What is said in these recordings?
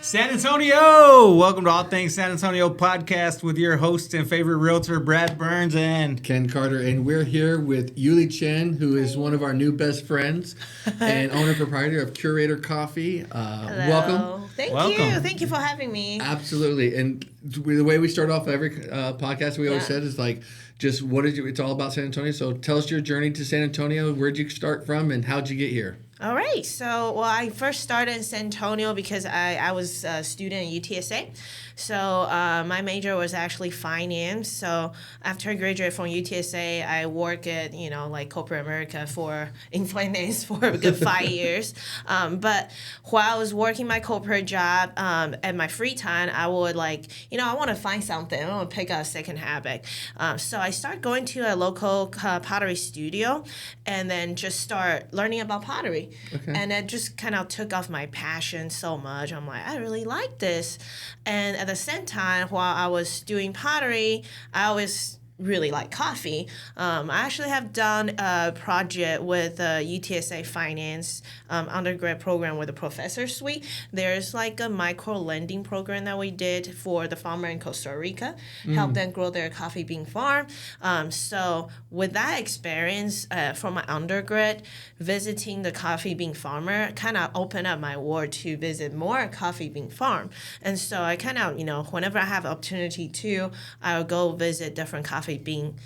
San Antonio! Welcome to All Things San Antonio podcast with your host and favorite realtor, Brad Burns and Ken Carter. And we're here with Yuli Chang, who is one of our new best friends and owner-proprietor of Curator Coffee. Welcome. Thank you. Thank you for having me. Absolutely. And the way we start off every podcast, we always said is like, just what did you, it's all about San Antonio. So tell us your journey to San Antonio. Where'd you start from and how'd you get here? All right. So, I first started in San Antonio because I was a student at UTSA. So, my major was actually finance. So, after I graduated from UTSA, I worked at, like corporate America in finance for a good 5 years. But while I was working my corporate job, at my free time, I would I want to find something. I want to pick up a second habit. So, I started going to a local pottery studio and then just start learning about pottery. Okay. And it just kind of took off my passion so much. I'm like, I really like this. And at the same time, while I was doing pottery, I always really like coffee. I actually have done a project with UTSA Finance undergrad program with the Professor Suite. There's like a micro lending program that we did for the farmer in Costa Rica, help them grow their coffee bean farm. So with that experience from my undergrad, visiting the coffee bean farmer kind of opened up my world to visit more coffee bean farm. And so I kind of, whenever I have opportunity to, I'll go visit different coffee bean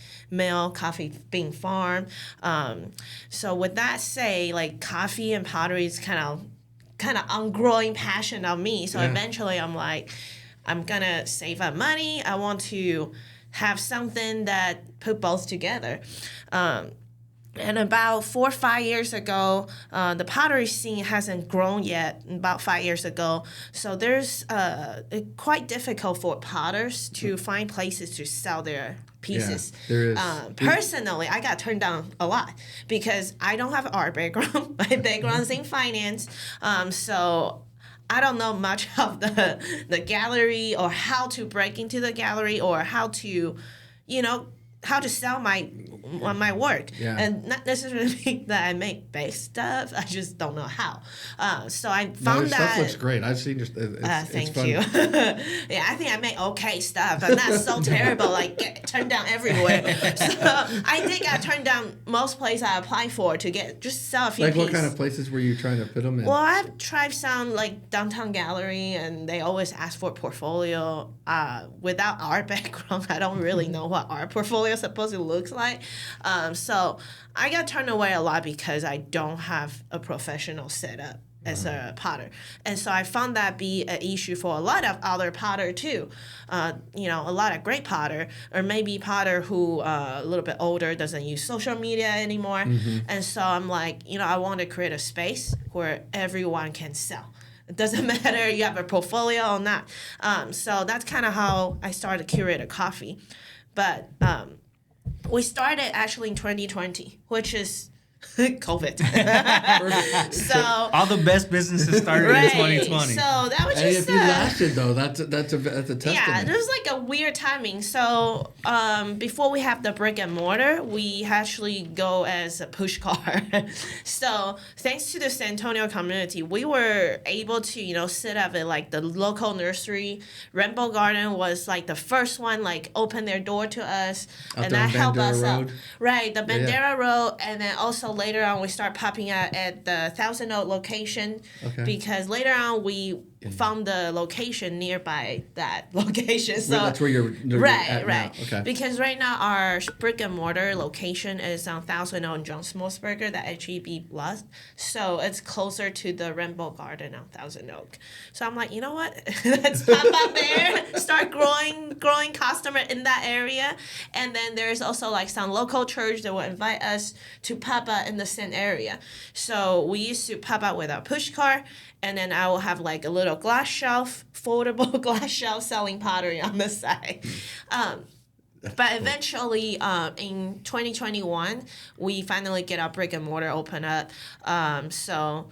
farm. So with that say, like coffee and pottery is kind of ongoing passion of me. So eventually I'm like, I'm gonna save up money. I want to have something that put both together. And about 4 or 5 years ago, the pottery scene hasn't grown yet, about 5 years ago. So there's quite difficult for potters to find places to sell their pieces. Yeah, there is. Personally, I got turned down a lot because I don't have an art background. My background's in finance. So I don't know much of the gallery or how to break into the gallery or how to, how to sell my work. Yeah. And not necessarily that I make base stuff. I just don't know how. So I found that. Stuff looks great. I've seen just thank it's fun. you. Yeah, I think I make okay stuff. I'm not so terrible, get turned down everywhere. So I think I turned down most places I applied for to just sell a few pieces. What kind of places were you trying to put them in? Well, I've tried some downtown gallery, and they always ask for a portfolio. Without art background, I don't really know what art portfolio supposed to look like. So I got turned away a lot because I don't have a professional setup as a potter. And so I found that be an issue for a lot of other potter too. A lot of great potter, or maybe potter who a little bit older doesn't use social media anymore. Mm-hmm. And so I'm like, I want to create a space where everyone can sell. It doesn't matter you have a portfolio or not. So that's kind of how I started Curator Coffee. But we started actually in 2020, which is COVID. So all the best businesses started in 2020. So that was and just if you lasted though, that's a testament. Yeah, there's a weird timing. So before we have the brick and mortar, we actually go as a push car. So thanks to the San Antonio community, we were able to set up at the local nursery. Rainbow Garden was the first one open their door to us, Out and that helped us out. Road. Right, the Bandera Road, and then also later on we start popping out at the Thousand Oak location because later on we found the location nearby that location. So that's where you're at right. Now. Okay. Because right now our brick and mortar location is on Thousand Oak and John Smolsberger, that HEB Plus. So it's closer to the Rainbow Garden on Thousand Oak. So I'm like, you know what? Let's pop up there, start growing customer in that area. And then there's also some local church that will invite us to pop up in the same area. So we used to pop up with our push car, and then I will have a little glass shelf, foldable glass shelf selling pottery on the side. But eventually, in 2021, we finally get our brick and mortar open up. So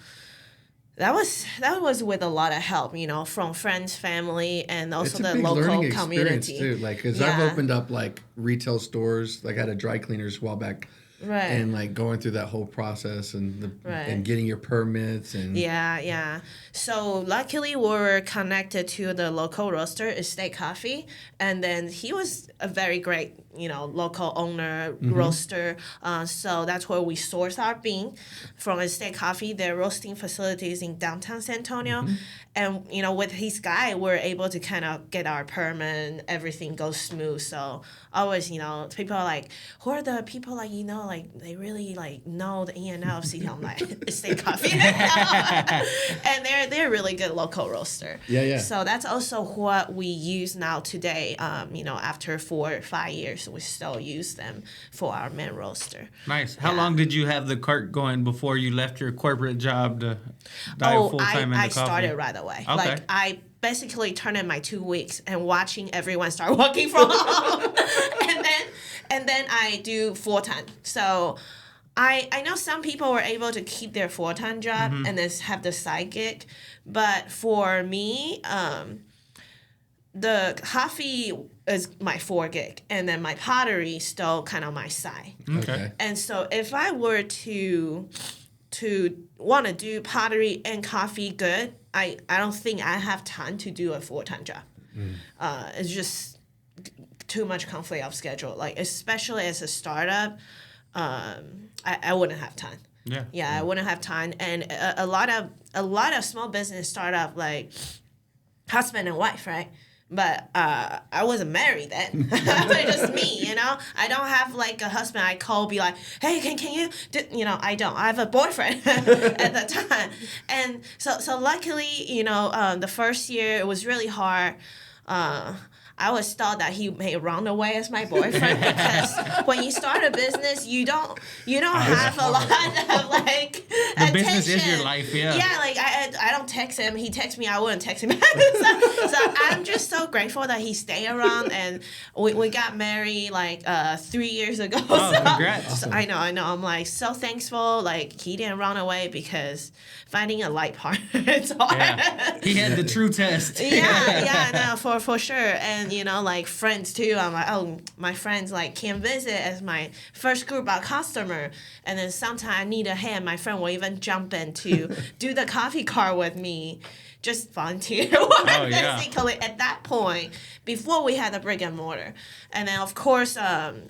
that was with a lot of help, from friends, family, and also the local community. Too, because I've opened up retail stores, I had a dry cleaners a while back. Right. and like going through that whole process and getting your permits and Yeah. So luckily we were connected to the local roaster, Estate Coffee, and then he was a very great, local owner, roaster. So that's where we source our bean from Estate Coffee. Their roasting facilities in downtown San Antonio. And, with his guy, we're able to kind of get our permit and everything goes smooth. So always, people are like, who are the people like, like they really like know the in and out of CT? I'm like, Estate Coffee. And they're a really good local roaster. Yeah. So that's also what we use now today. After 4 or 5 years, we still use them for our main roaster. Nice. How long did you have the cart going before you left your corporate job to dive full time into coffee? I started right away. Okay. Like I basically turned in my 2 weeks and watching everyone start working from home, and then I do full time. So I know some people were able to keep their full time job and then have the side gig, but for me, the coffee is my 4 gig, and then my pottery is still kind of my side. Okay. And so if I were to want to do pottery and coffee good, I don't think I have time to do a full-time job. It's just too much conflict of schedule. Like, especially as a startup, I wouldn't have time. Yeah, I wouldn't have time. And a lot of small business startup, like husband and wife, right? But I wasn't married then. It's just me, I don't have like a husband I call, be like, hey, can you do, I don't. I have a boyfriend at the time. And so luckily, the first year it was really hard. I always thought that he may run away as my boyfriend because when you start a business, you don't have a lot of like the attention. business is your life, yeah. Yeah, like I don't text him. He texts me, I wouldn't text him back. so I'm just so grateful that he stayed around, and we got married like 3 years ago. Oh, congrats! So I know. I'm like so thankful. Like he didn't run away because finding a light partner it's hard. Yeah. He had the true test. no, for sure. And like friends too. I'm like, oh, my friends like can visit as my first group of customer, and then sometimes I need a hand. My friend will even jump in to do the coffee cart with me, just volunteer. Basically, at that point, before we had a brick and mortar, and then of course,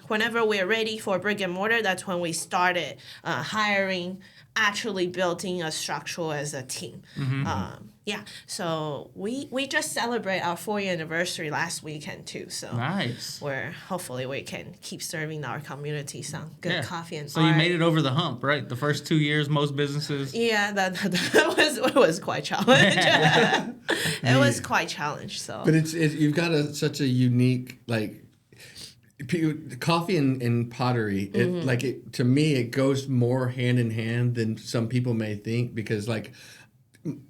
whenever we're ready for brick and mortar, that's when we started hiring, actually building a structure as a team. So we just celebrate our 4-year anniversary last weekend too. So nice. Where hopefully we can keep serving our community some good coffee and so art. you made it over the hump, right? The first 2 years, most businesses. Yeah, that was quite challenging. It was quite challenging. So, but it's you've got such a unique like. Coffee and pottery, to me, it goes more hand in hand than some people may think, because like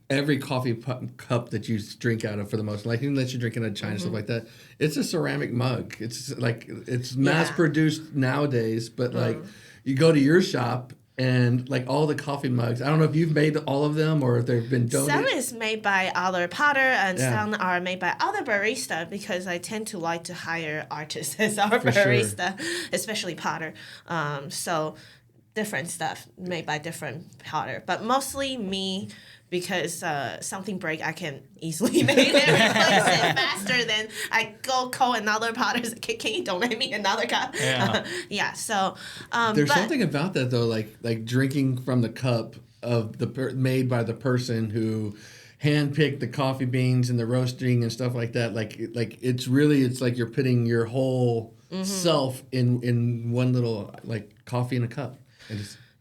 every coffee cup that you drink out of, for the most, like unless you're drinking out of China, stuff like that, it's a ceramic mug. It's like it's mass produced nowadays, but like you go to your shop and like all the coffee mugs, I don't know if you've made all of them or if they've been donated. Some is made by other potter and some are made by other barista, because I tend to like to hire artists as our barista, especially potter. So different stuff made by different potter, but mostly me, because something break, I can easily make it, replace it faster than I go call another potter. Can you donate me another cup? So there's something about that though, like drinking from the cup of made by the person who handpicked the coffee beans and the roasting and stuff like that. Like it's like you're putting your whole self in one little like coffee in a cup.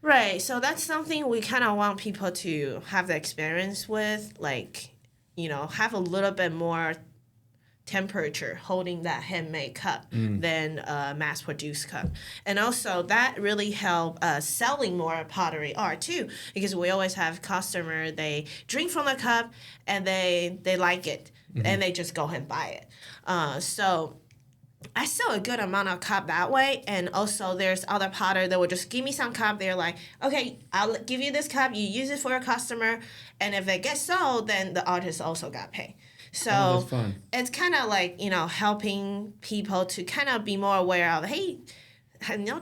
Right, so that's something we kind of want people to have the experience with, like, have a little bit more temperature holding that handmade cup than a mass-produced cup. And also, that really help selling more pottery art, too, because we always have customer, they drink from the cup, and they like it, and they just go and buy it. So I sell a good amount of cup that way, and also there's other potter that will just give me some cup. They're like, okay, I'll give you this cup, you use it for a customer, and if it gets sold, then the artist also got paid. So it's kind of like, helping people to kind of be more aware of, hey,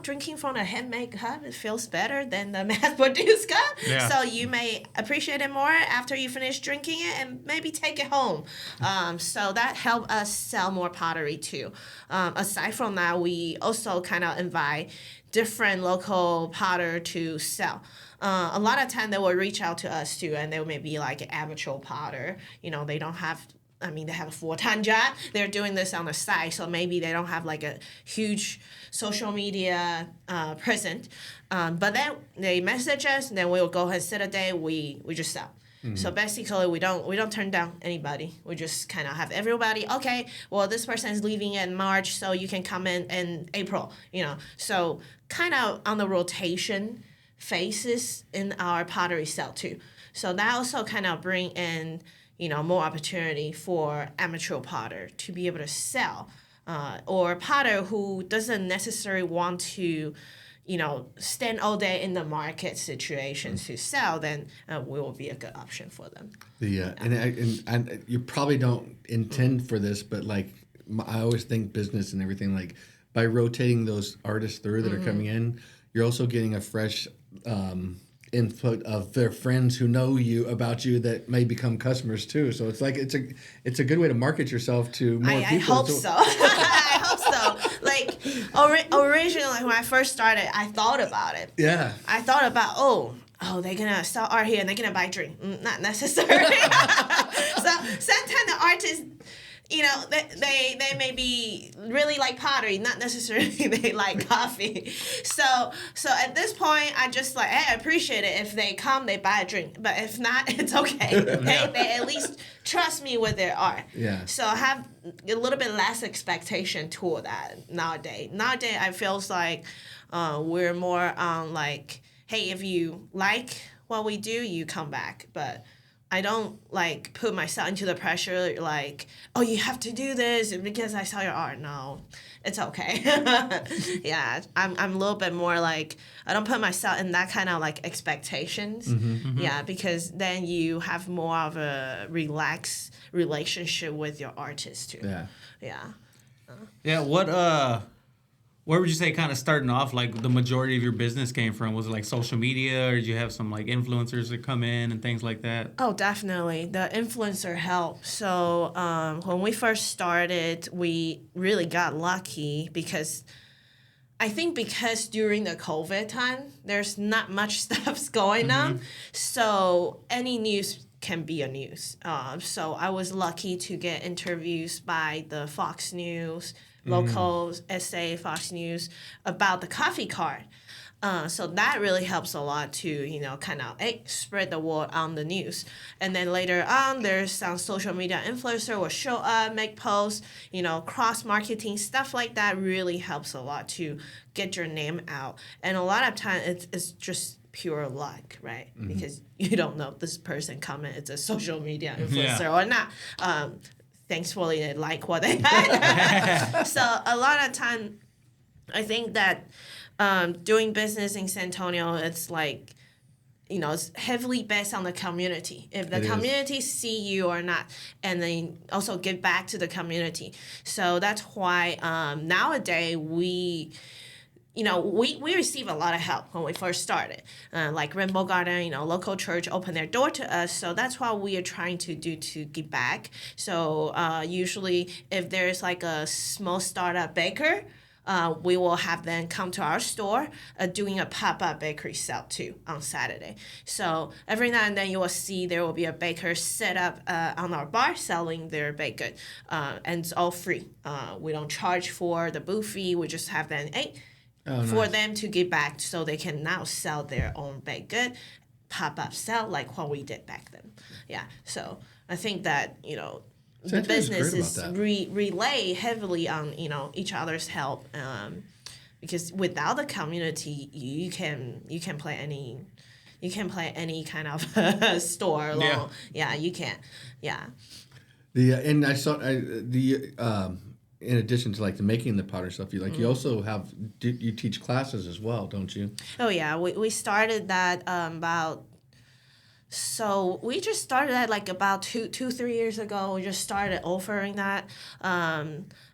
drinking from a handmade cup, it feels better than the mass-produced cup. Yeah. So you may appreciate it more after you finish drinking it and maybe take it home. So that helped us sell more pottery too. Aside from that, we also kind of invite different local potter to sell. A lot of time they will reach out to us too, and they may be like an amateur potter. They don't have. They have a full-time job. They're doing this on the side, so maybe they don't have like a huge social media presence. But then they message us, and then we'll go ahead and set a day. We just sell. Mm-hmm. So basically, we don't turn down anybody. We just kind of have everybody. Okay, well, this person is leaving in March, so you can come in April. So kind of on the rotation phases in our pottery sale too. So that also kind of bring in more opportunity for amateur potter to be able to sell, or potter who doesn't necessarily want to, stand all day in the market situations to sell. Then we will be a good option for them. And you probably don't intend for this, but like I always think business and everything, like by rotating those artists through that are coming in, you're also getting a fresh input of their friends who know about you that may become customers too. So it's like it's a good way to market yourself to more people. I hope so. I hope so. Like originally when I first started, I thought about it. Yeah. I thought about they're gonna sell art here and they're gonna buy drink. Not necessarily. So sometimes the artists, they may be really like pottery, not necessarily they like coffee. So at this point, I just like, hey, I appreciate it. If they come, they buy a drink. But if not, it's okay. They at least trust me with their art. Yeah. So I have a little bit less expectation toward that nowadays. Nowadays, I feels like we're more on like, hey, if you like what we do, you come back. But I don't like put myself into the pressure like, oh, you have to do this because I saw your art. No, it's okay. Yeah, I'm a little bit more like, I don't put myself in that kind of like expectations. Mm-hmm. Yeah, because then you have more of a relaxed relationship with your artist too. Yeah. Yeah. Yeah. Where would you say kind of starting off, like the majority of your business came from? Was it like social media, or did you have some like influencers that come in and things like that? Oh, definitely. The influencer helped. So when we first started, we really got lucky because during the COVID time, there's not much stuff going on. So any news can be a news. So I was lucky to get interviews by the Fox News, local SA, Fox News, about the coffee cart. So that really helps a lot to, kind of spread the word on the news. And then later on, there's some social media influencer will show up, make posts, cross-marketing, stuff like that really helps a lot to get your name out. And a lot of times it's just pure luck, right? Mm-hmm. Because you don't know if this person comment it's a social media influencer or not. Thankfully, they like what they had. So a lot of time, I think that doing business in San Antonio, it's like, it's heavily based on the community. If the community see you or not, and then also give back to the community. So that's why nowadays we receive a lot of help when we first started. Like Rainbow Garden, local church opened their door to us. So that's what we are trying to do to give back. So usually if there's like a small startup baker, we will have them come to our store doing a pop-up bakery sale too on Saturday. So every now and then you will see there will be a baker set up on our bar selling their baked good. And it's all free. We don't charge for the booth fee. We just have them for them to give back so they can now sell their own baked good, pop-up sell like what we did back then. Yeah, so I think that, the business is relay heavily on, each other's help because without the community, you can play any kind of store alone. Yeah, you can. Yeah. And I saw in addition to like the making the powder stuff, you also you teach classes as well, don't you? Oh yeah, we started that about So we just started that like about 3 years ago. We just started offering that.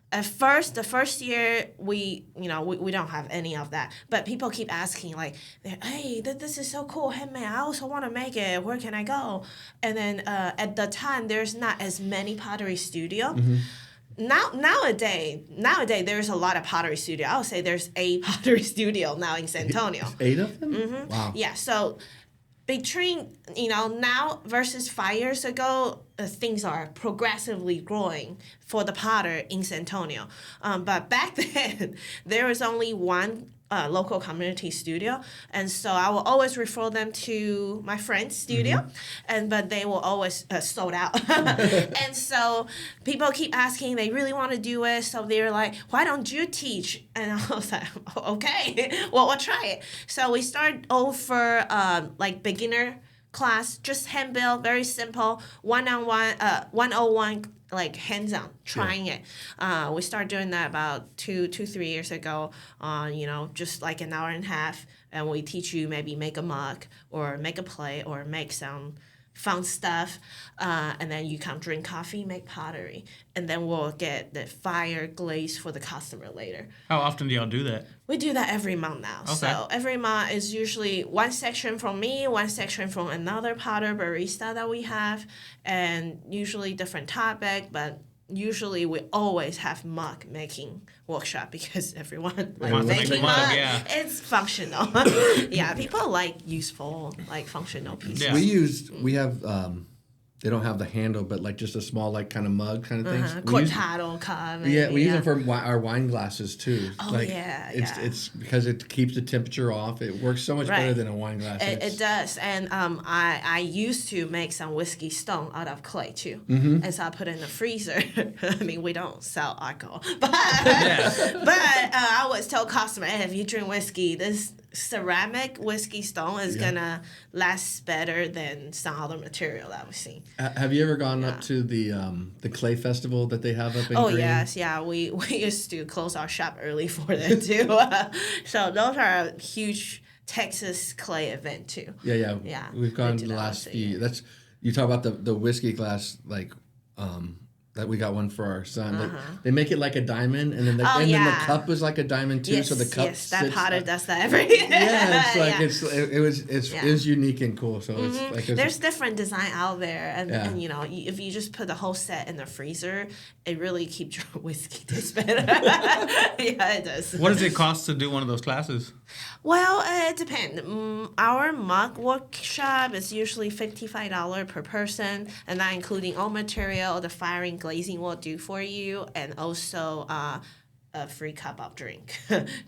At first, the first year, we don't have any of that. But people keep asking like, hey, this is so cool, handmade. I also want to make it. Where can I go? And then at the time, there's not as many pottery studio. Nowadays, there's a lot of pottery studio. I would say there's 8 pottery studio now in San Antonio. 8 of them? Wow. Yeah, so between now versus 5 years ago, things are progressively growing for the potter in San Antonio. But back then, there was only one local community studio, and so I will always refer them to my friend's studio, but they will always sold out. And so people keep asking, they really want to do it, so they're like, why don't you teach? And I was like, okay, well, we'll try it. So we started over like beginner class, just hand build, very simple, one-on-one, 101, like hands-on, trying it. We started doing that about 3 years ago, just like an hour and a half, and we teach you maybe make a mug or make a plate or make some fun stuff, and then you come drink coffee, make pottery, and then we'll get the fire glaze for the customer later. How often do y'all do that? We do that every month now. Okay. So every month is usually one section from me, one section from another potter barista that we have, and usually different topic, but usually we always have mug making workshop because everyone Wants to make making a mug, mug. yeah. It's functional. Yeah, people like useful, like functional pieces. Yeah. We have they don't have the handle, but like just a small like kind of mug kind of things. Cortado cup. Yeah, we use them for our wine glasses too. Oh, like, yeah. It's because it keeps the temperature off. It works so much better than a wine glass. It does, and I used to make some whiskey stone out of clay too, and so I put it in the freezer. I mean, we don't sell alcohol, but I always tell customers, hey, if you drink whiskey, this ceramic whiskey stone is gonna last better than some other material that we've seen. Have you ever gone up to the clay festival that they have up in Oh Green? yes, yeah. We used to close our shop early for that too. So those are a huge Texas clay event too. Yeah. We've gone do the that last once a few. year. That's you talk about the whiskey glass like that we got one for our son. They make it like a diamond, and then then the cup is like a diamond too. Yes, so the cup yes, that sits potter up. does that every year. Yeah, it's like it was unique and cool. So it's like There's different design out there, and Yeah. if you just put the whole set in the freezer, it really keeps your whiskey taste better. Yeah, it does. What does it cost to do one of those classes? Well, it depends. Our mug workshop is usually $55 per person, and that including all material, the firing, glazing will do for you, and also a free cup of drink,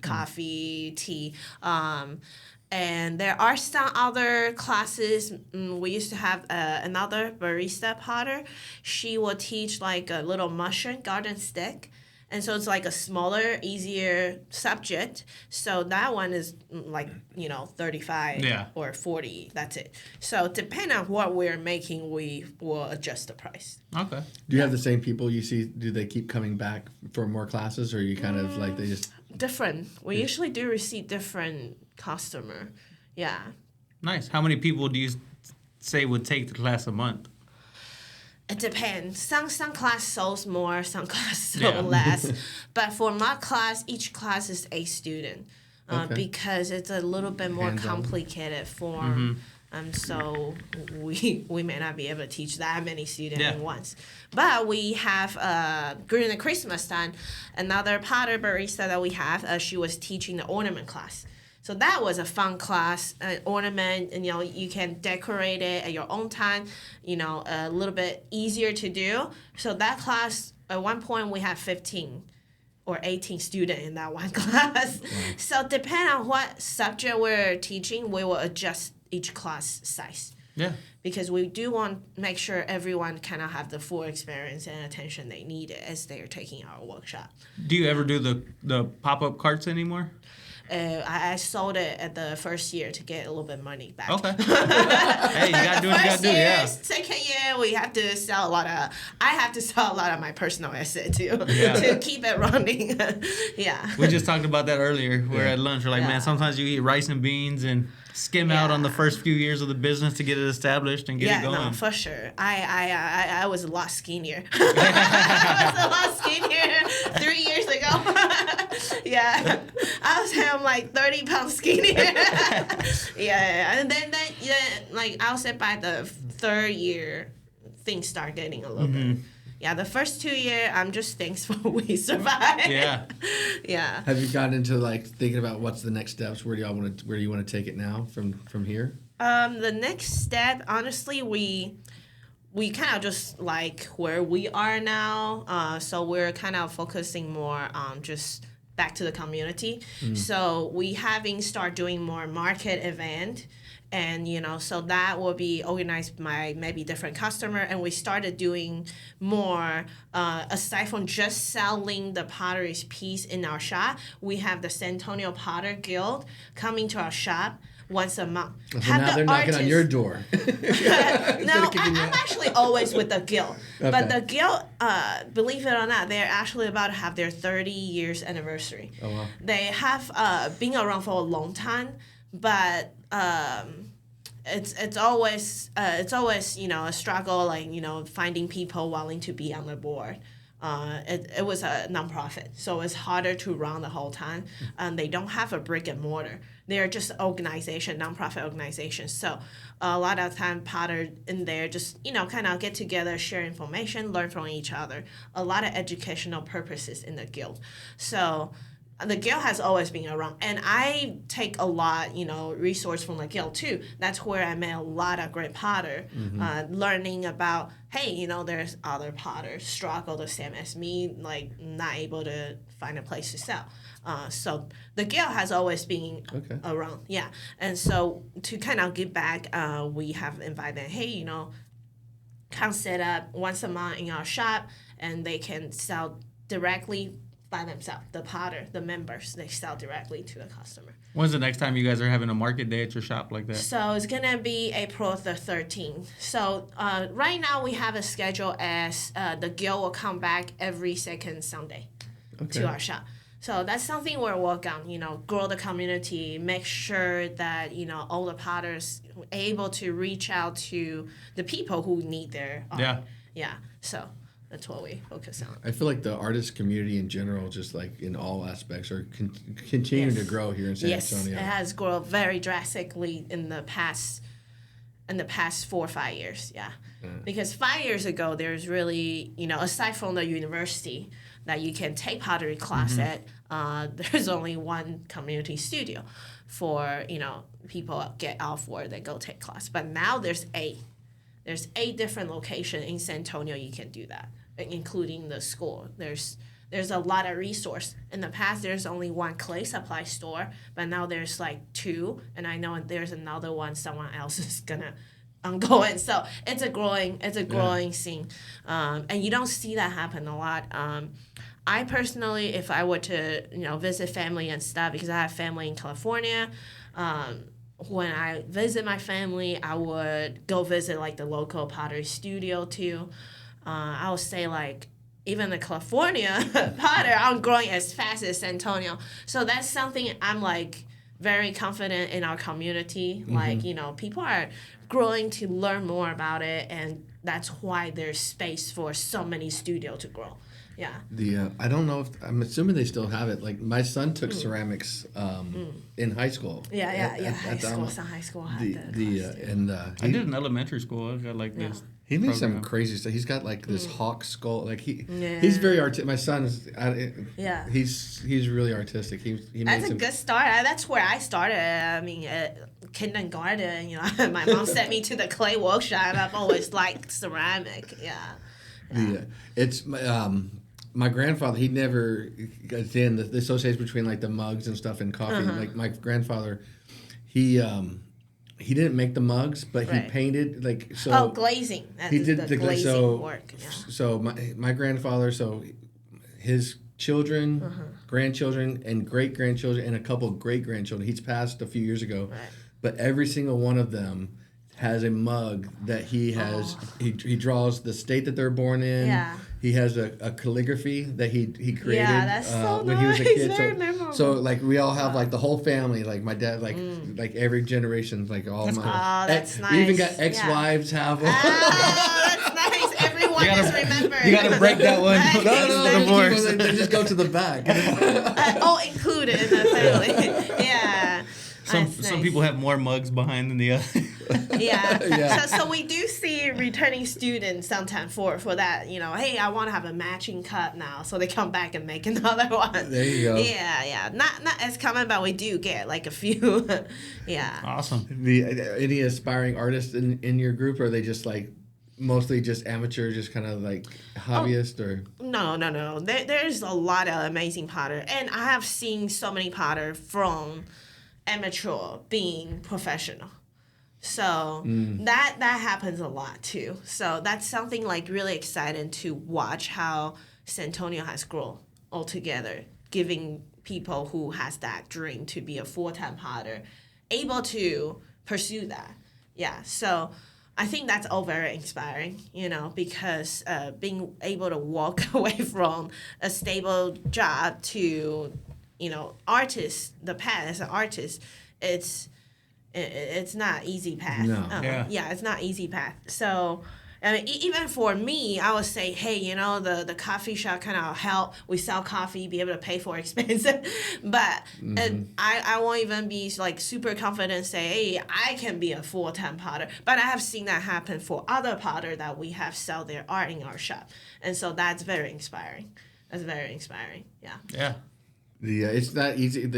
coffee, tea. And there are some other classes. We used to have another barista potter. She will teach like a little mushroom garden stick. And so it's like a smaller, easier subject. So that one is like, 35 or 40. That's it. So depending on what we're making, we will adjust the price. Okay. Do you have the same people you see? Do they keep coming back for more classes, or are you kind of like they just different? We usually do receive different customer. Yeah. Nice. How many people do you say would take the class a month? It depends. Some class sells more, some class sell less. But for my class, each class is a student because it's a little bit more complicated form. So we may not be able to teach that many students at once. But we have, during the Christmas time, another potter barista that we have, she was teaching the ornament class. So that was a fun class, ornament, and you can decorate it at your own time, a little bit easier to do. So that class, at one point we had 15 or 18 students in that one class. So depending on what subject we're teaching, we will adjust each class size. Yeah. Because we do want to make sure everyone kind of have the full experience and attention they need as they're taking our workshop. Do you ever do the pop-up carts anymore? I sold it at the first year to get a little bit of money back. Okay. Hey, you gotta do what you gotta do. Yeah. Second year, we have to sell a lot of. I have to sell a lot of my personal asset too Yeah. to keep it running. Yeah. We just talked about that earlier. We're at lunch. We're like, Yeah. man, sometimes you eat rice and beans and skim out on the first few years of the business to get it established and get it going. No, for sure. I was a lot skinnier. I was a lot skinnier 3 years ago. Yeah, I'm like 30 pounds skinnier. Yeah, and then like I'll say by the third year, things start getting a little bit. Yeah, the first 2 years, I'm just thankful we survived. Yeah. Yeah. Have you gotten into like thinking about what's the next steps? Where do you want to take it now from here? The next step, honestly, we kind of just like where we are now. So we're kind of focusing more on just back to the community. So we having start doing more market event. And, so that will be organized by maybe different customer. And we started doing more, aside from just selling the pottery piece in our shop, we have the San Antonio Potter Guild coming to our shop once a month. So now they're knocking on your door. No, I'm actually always with the guild. Okay. But the guild, believe it or not, they're actually about to have their 30 years anniversary. Oh, wow. They have been around for a long time, but it's always a struggle, like finding people willing to be on the board. It was a nonprofit, so it's harder to run the whole time. They don't have a brick and mortar. They're just nonprofit organizations. So a lot of time Potter in there just kind of get together, share information, learn from each other. A lot of educational purposes in the guild. So the guild has always been around, and I take a lot, resource from the guild too. That's where I met a lot of great potter, learning about, hey, there's other potters struggle the same as me, like not able to find a place to sell. So the guild has always been around, yeah. And so to kind of give back, we have invited them, hey, come set up once a month in our shop, and they can sell directly by themselves. The potter, the members, they sell directly to the customer. When's the next time you guys are having a market day at your shop like that? So it's gonna be April the 13th. So right now we have a schedule as the guild will come back every second Sunday to our shop. So that's something we're working on, grow the community, make sure that, all the potters are able to reach out to the people who need their art. Yeah. Yeah, so that's what we focus on. I feel like the artist community in general, just like in all aspects, are continuing to grow here in San Antonio. Yes, it has grown very drastically in the past 4 or 5 years. Yeah, because 5 years ago there's really aside from the university that you can take pottery class at, there's only one community studio for people get off work they go take class. But now there's 8. There's 8 different locations in San Antonio you can do that, including the school. There's a lot of resource. In the past, there's only one clay supply store, but now there's like 2, and I know there's another one someone else is gonna ongoing. So it's a growing scene, and you don't see that happen a lot. I personally, if I were to visit family and stuff, because I have family in California. When I visit my family, I would go visit like the local pottery studio too. I would say like even the California potter aren't growing as fast as San Antonio. So that's something I'm like very confident in our community. Like, people are growing to learn more about it, and that's why there's space for so many studios to grow. Yeah. I don't know if I'm assuming they still have it. Like my son took ceramics in high school. Some high school had the I did in elementary school. I got like this. He makes some crazy stuff. He's got like this hawk skull. Like he's very artistic. My son's he's really artistic. He that's a good start. That's where I started. I mean, kindergarten. My mom sent me to the clay workshop. I've always liked ceramic. Yeah. It's my grandfather. He never got in the association between like the mugs and stuff and coffee. Like my grandfather, he didn't make the mugs, but he painted like so. Oh, glazing. He did the glazing work. Yeah. So my grandfather, so his children, grandchildren, and great-grandchildren, and a couple of great-grandchildren. He's passed a few years ago. Right. But every single one of them has a mug that he has. He draws the state that they're born in. Yeah. He has a calligraphy that he created that's so when he was a nice. kid. Very memorable. So like we all have like the whole family, like my dad, like every generation, like all That's my. cool. Oh, that's nice. We even got ex-wives have. That's nice. Everyone is remembered. You gotta break that one. No, they just go to the back. All included in the family. Yeah. Some people have more mugs behind than the other. Yeah. So we do see returning students sometimes for that, hey, I want to have a matching cup now. So they come back and make another one. There you go. Yeah. Not as common, but we do get like a few. Yeah. Awesome. Any aspiring artists in your group, or are they just like mostly just amateur, just kind of like hobbyist or? No. There's a lot of amazing potter. And I have seen so many potter from amateur being professional. So that happens a lot too. So that's something like really exciting to watch how San Antonio has grown altogether, giving people who has that dream to be a full-time potter able to pursue that. Yeah. So I think that's all very inspiring, because being able to walk away from a stable job to, artist, the path as an artist, it's not easy path. No. It's not easy path. So, I mean, even for me, I would say, hey, the coffee shop kind of help. We sell coffee, be able to pay for expenses. But I won't even be like super confident say, hey, I can be a full-time potter. But I have seen that happen for other potter that we have sell their art in our shop. And so that's very inspiring. That's very inspiring. Yeah. Yeah. It's not easy.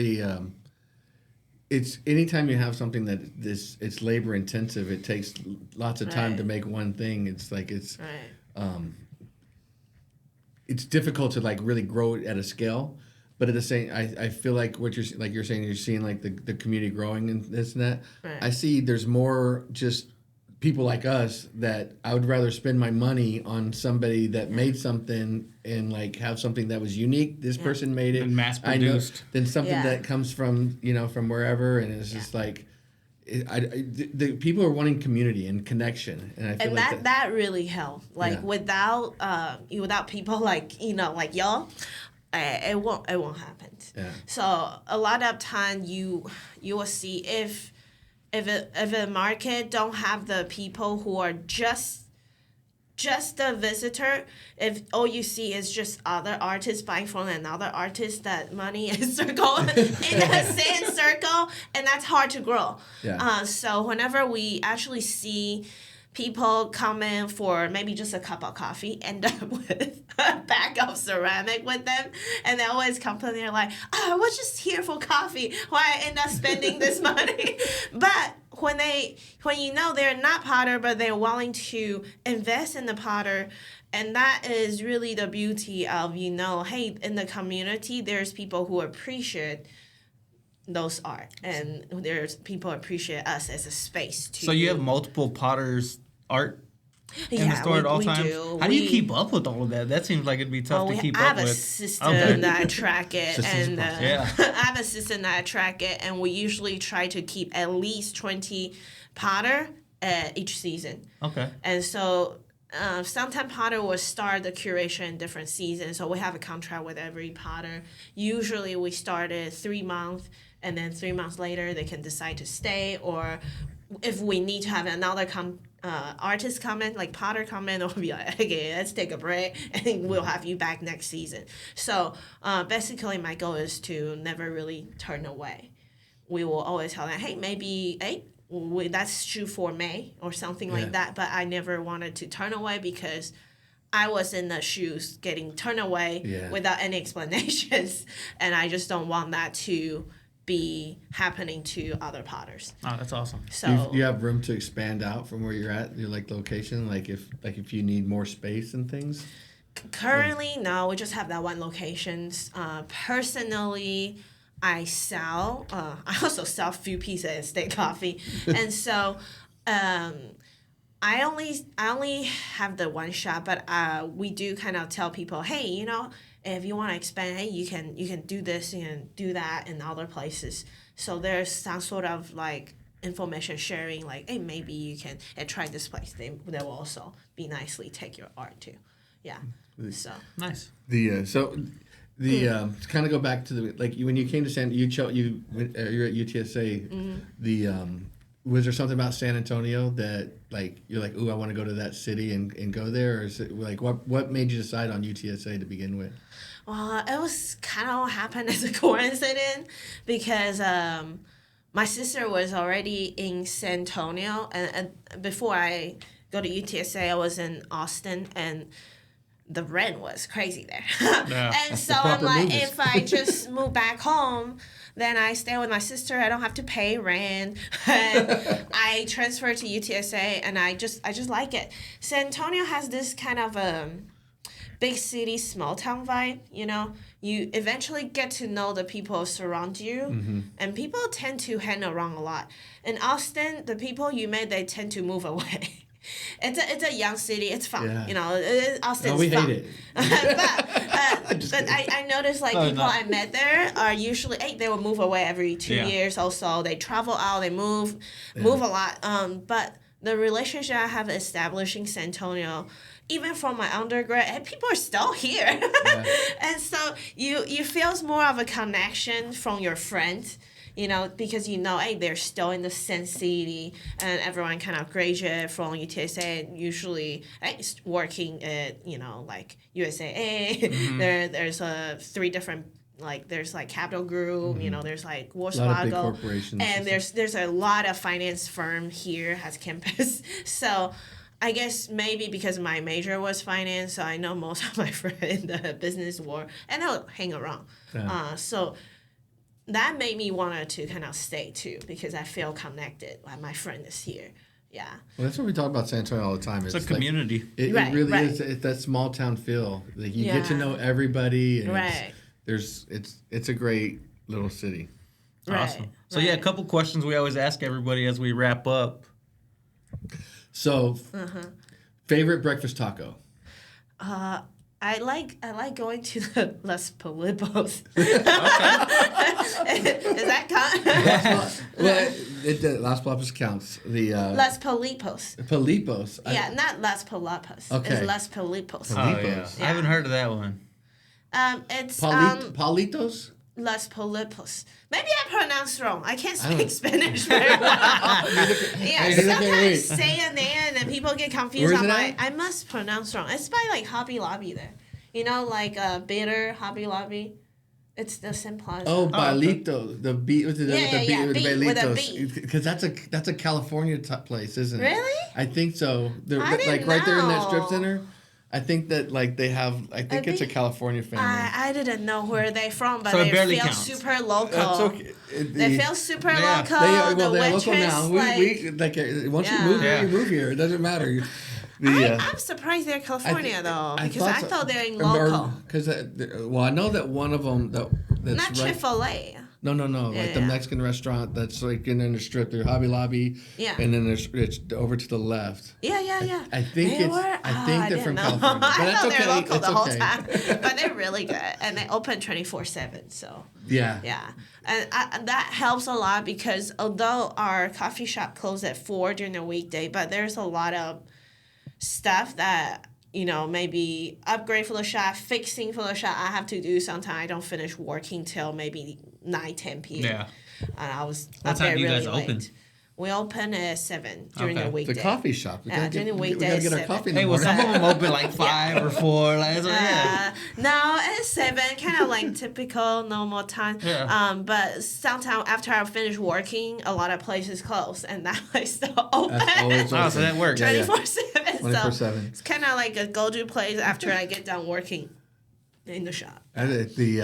It's anytime you have something that it's labor intensive. It takes lots of time to make one thing. It's like it's difficult to like really grow it at a scale. But at the same, I feel like what you're saying, you're seeing like the community growing and this and that. Right. I see there's more just people like us that I would rather spend my money on somebody that made something and like have something that was unique. This person made it, And mass produced. than something that comes from from wherever, and it's just like the people are wanting community and connection, and I feel like that really helped. Like without people like like y'all, it won't happen. Yeah. So a lot of time you will see if a market don't have the people who are just a visitor, if all you see is just other artists buying from another artist, that money is circle in the same circle, and that's hard to grow. Yeah. So whenever we actually see people come in for maybe just a cup of coffee, end up with a bag of ceramic with them, and they always complain. They're like, I was just here for coffee. Why I end up spending this money? But when they're not potter, but they're willing to invest in the potter, and that is really the beauty of, hey, in the community, there's people who appreciate those art, and there's people appreciate us as a space to. So you have multiple potters art in the store at all times? Do. How do you keep up with all of that? That seems like it'd be tough to keep up with. I have a system that I track it, and yeah. I have a system that I track it, and we usually try to keep at least 20 potter each season. Okay. And so sometimes potter will start the curation in different seasons, so we have a contract with every potter. Usually we start at 3 months, and then 3 months later they can decide to stay, or if we need to have another artist come in, like potter come in, we'll be like, okay, let's take a break, and we'll have you back next season. So basically my goal is to never really turn away. We will always tell them, hey, that's shoot for May or something like that, but I never wanted to turn away because I was in the shoes getting turned away without any explanations, and I just don't want that to be happening to other potters. Oh, that's awesome. So do you have room to expand out from where you're at, your location, if you need more space and things? Currently, no, we just have that one location. Personally, I also sell a few pieces of state coffee, and so I only have the one shop, but we do kind of tell people, hey, if you want to expand, hey, you can do this, you can do that in other places. So there's some sort of like information sharing, like, hey, maybe you can try this place. They will also be nicely take your art too. Yeah. So Nice. To kind of go back to when you came to you're at UTSA. Was there something about San Antonio that you're like, ooh, I want to go to that city and go there, or is it like what made you decide on UTSA to begin with? Well, it was kind of happened as a coincidence because my sister was already in San Antonio, and before I go to UTSA, I was in Austin, and the rent was crazy there. Yeah. And so I'm like, if I just move back home, then I stay with my sister. I don't have to pay rent. And I transferred to UTSA, and I just like it. San Antonio has this kind of big city, small town vibe. You eventually get to know the people surround you, and people tend to hang around a lot. In Austin, the people you met, they tend to move away. It's a young city. It's fun. Yeah. Austin's we fun. hate it. but I noticed people I met there are usually they will move away every 2 years or so. They travel out. They move a lot. But the relationship I have established in San Antonio, even from my undergrad, people are still here. Yeah. And so you feel more of a connection from your friends. Because hey, they're still in the same city, and everyone kind of graduated from UTSA and usually working at, like USAA. Mm-hmm. There's 3 different, there's Capital Group, mm-hmm. There's Wells Fargo. And there's a lot of finance firm here as campus. So I guess maybe because my major was finance, so I know most of my friends in the business world, and I'll hang around. Yeah. So that made me want to kind of stay too, because I feel connected. My friend is here. Yeah. Well, that's what we talk about San Antonio all the time. It's a community. It really is. It's that small town feel. You get to know everybody. And it's a great little city. Awesome. So a couple questions we always ask everybody as we wrap up. So, favorite breakfast taco? I like going to the Las Polipos. Is that count? Las Polipos counts. Las Polipos. Polipos. Not Las Polipos. Okay. It's Las Polipos. Oh, yeah. I haven't heard of that one. It's Palitos? Las Polipos. Maybe I pronounced wrong. I can't speak Spanish very well. Sometimes say a name and people get confused. I'm like, I must pronounce wrong. It's by Hobby Lobby there. Bitter Hobby Lobby. It's the same plaza. Oh, Balito, the beat with the Belitos. With a B. Because that's a California place, isn't it? Really? I think so. I didn't know. Right there in that strip center. I think that they have. I think it's a California family. I didn't know where they're from, but so they feel counts. super local. That's okay. They feel super local. They're local now. Once you move here, you move here. It doesn't matter. I'm surprised they're California though, because I thought they're in local. I know that one of them that's not Chick-fil-A. No. The Mexican restaurant that's in the strip. There's Hobby Lobby. Yeah. And then it's over to the left. Yeah. I think they're from California. But I thought they're local the whole time. But they're really good, and they open 24/7. So. Yeah. And that helps a lot, because although our coffee shop closed at 4 during the weekday, but there's a lot of stuff that maybe upgrade for the shop, fixing for the shop I have to do sometimes. I don't finish working till maybe 9-10 p.m. Yeah. And I was what up there time do you really guys late. open? We open at 7 during the weekday. The coffee shop. During the weekday. We gotta get our coffee in the morning. Some of them open 5 or 4. No, it's 7, kind of typical normal time. Yeah. But sometimes after I finish working, a lot of places close, and that place still open. That's always open. So that works. 24/7. 24/7. It's kind of like a go-to place after I get done working in the shop. The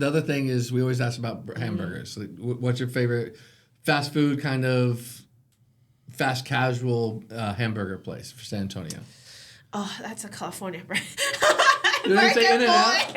other thing is we always ask about hamburgers. What's your favorite fast food kind of fast casual hamburger place for San Antonio? Oh, that's a California brand. Did I say In-N-Out?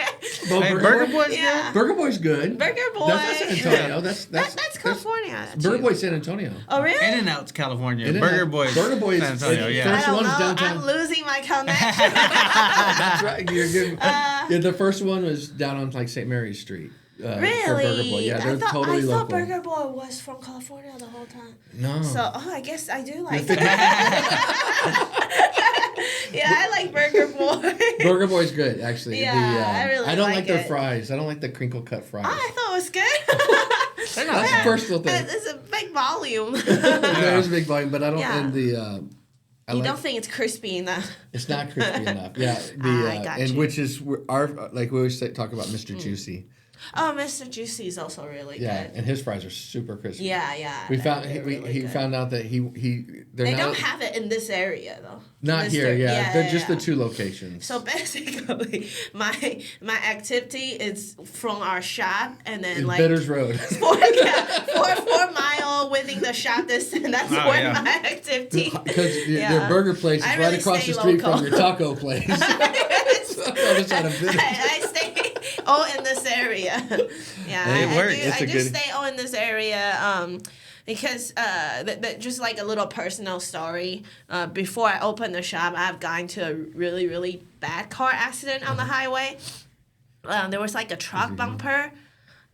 Well, Hey, Burger Boy's Yeah. Burger Boy's good. Burger Boy. That's not San Antonio. That's California. Burger Boy's San Antonio. Oh, really? In-N-Out's California. In-N-Out. Burger Boy's Burger Boy's San Antonio. I Yeah. First I don't one's know. downtown. I'm losing my connection. That's right. You're good. Yeah, the first one was down on like St. Mary's Street. For Burger Boy. Really? Yeah, they're totally I local. thought Burger Boy was from California the whole time. No. So, I guess I do like that. Yeah, I like Burger Boy. Burger Boy's good, actually. Yeah, I really I don't like like their it. fries. I don't like the crinkle cut fries. I thought it was good. That's a personal thing. It's a big volume. There's a big volume, but I don't. Yeah. And the You don't think it's crispy enough. it's not crispy enough. Yeah, I got and you. which is our like we always talk about Mr. Juicy. Oh, Mr. Juicy is also really Yeah, good. and his fries are super crispy. Yeah. We found they're he really good. found out that they're They not don't have it in this area though. not here. Yeah, they're just the two locations. So basically, my activity is from our shop, and then It's like Bitters Road. 4 mile within the shop distance. That's Oh, where yeah. my activity. Because Yeah. their burger place is I right really across stay the street local. from your taco place. So on the side of Bitters. I stay in this area. Yeah, It I works. do. It's I a do good- stay in this area. Because just like a little personal story, before I opened the shop, I've gotten to a really, really bad car accident on the highway. There was like a truck bumper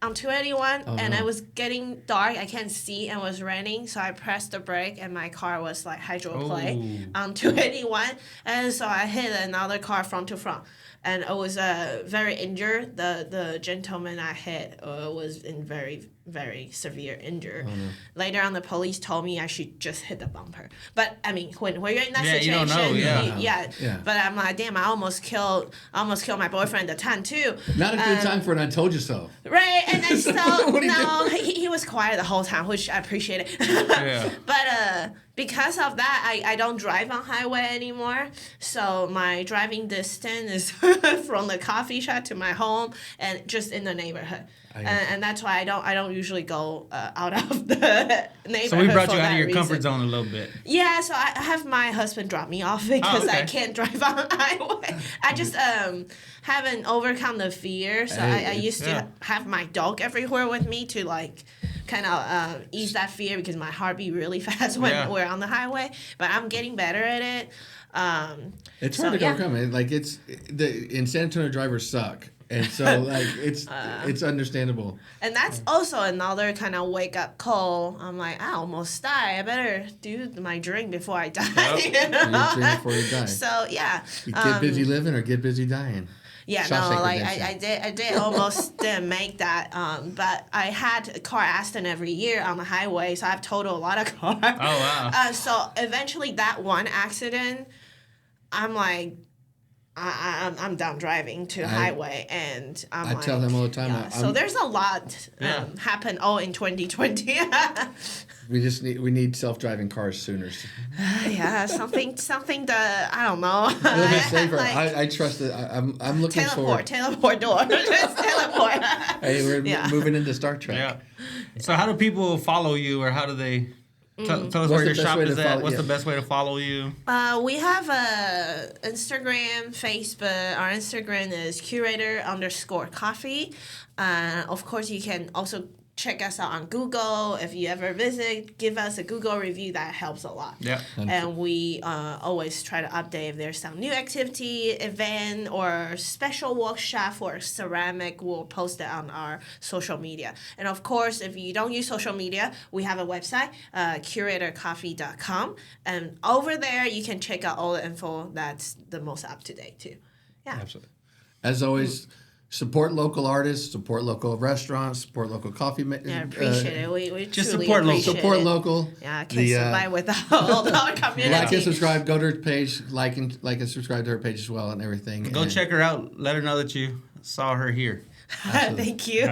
on 281, and no. it was getting dark. I can't see, and it was raining, so I pressed the brake, and my car was like hydroplane on 281, and so I hit another car front to front. And I was very injured. The gentleman I hit was in very, very severe injury. Later on, the police told me I should just hit the bumper. But I mean, when you're in that Yeah, you situation, don't know, yeah. Yeah. But I'm like, damn, I almost killed my boyfriend at the time too. Not a good time for an I told you so. Right, and then so What do you no, he was quiet the whole time, which I appreciated. Yeah. But because of that, I don't drive on highway anymore. So my driving distance is from the coffee shop to my home and just in the neighborhood. And that's why I don't usually go out of the neighborhood. So we brought for you out that of your reason. comfort zone a little bit. Yeah, so I have my husband drop me off because I okay. can't drive on the highway. I just haven't overcome the fear. So I used Yeah. to have my dog everywhere with me to like kind of ease that fear because my heart beat really fast when Yeah. we're on the highway. But I'm getting better at it. It's So, hard to yeah. overcome it. Like in San Antonio, drivers suck, and so like it's understandable. And that's also another kind of wake up call. I'm like, I almost die. I better do my drink before I die. Yep. You know? You drink before you die. So yeah. You get busy living or get busy dying. Yeah, Shawshank no, like Redemption. I did almost didn't make that. But I had a car accident every year on the highway, so I've totaled a lot of cars. Oh, wow. So eventually, that one accident, I'm like, I'm done driving to highway, and I tell them all the time, Yeah, so there's a lot happen all in 2020. we need self-driving cars sooner. Yeah, something that I don't know. A little bit safer. Like, I trust it. I'm looking forward. teleport door, just teleport. Hey, we're Yeah. moving into Star Trek. Yeah. So how do people follow you, or how do they tell us What's where the your best shop way to is at? follow- What's yeah. the best way to follow you? We have Instagram, Facebook. Our Instagram is Curator_Coffee. Of course, you can also check us out on Google. If you ever visit, give us a Google review. That helps a lot. Yeah. And we always try to update if there's some new activity, event, or special workshop for ceramic. We'll post it on our social media. And of course, if you don't use social media, we have a website, curatorcoffee.com. And over there, you can check out all the info that's the most up to date too. Yeah. Absolutely. As always, support local artists, support local restaurants, support local coffee. Yeah, appreciate it. We just truly support local. appreciate Support it. local. Yeah, I can't survive without all our community. Like and subscribe. Go to her page. Like and subscribe to her page as well and everything. Go check her out. Let her know that you saw her here. Thank you.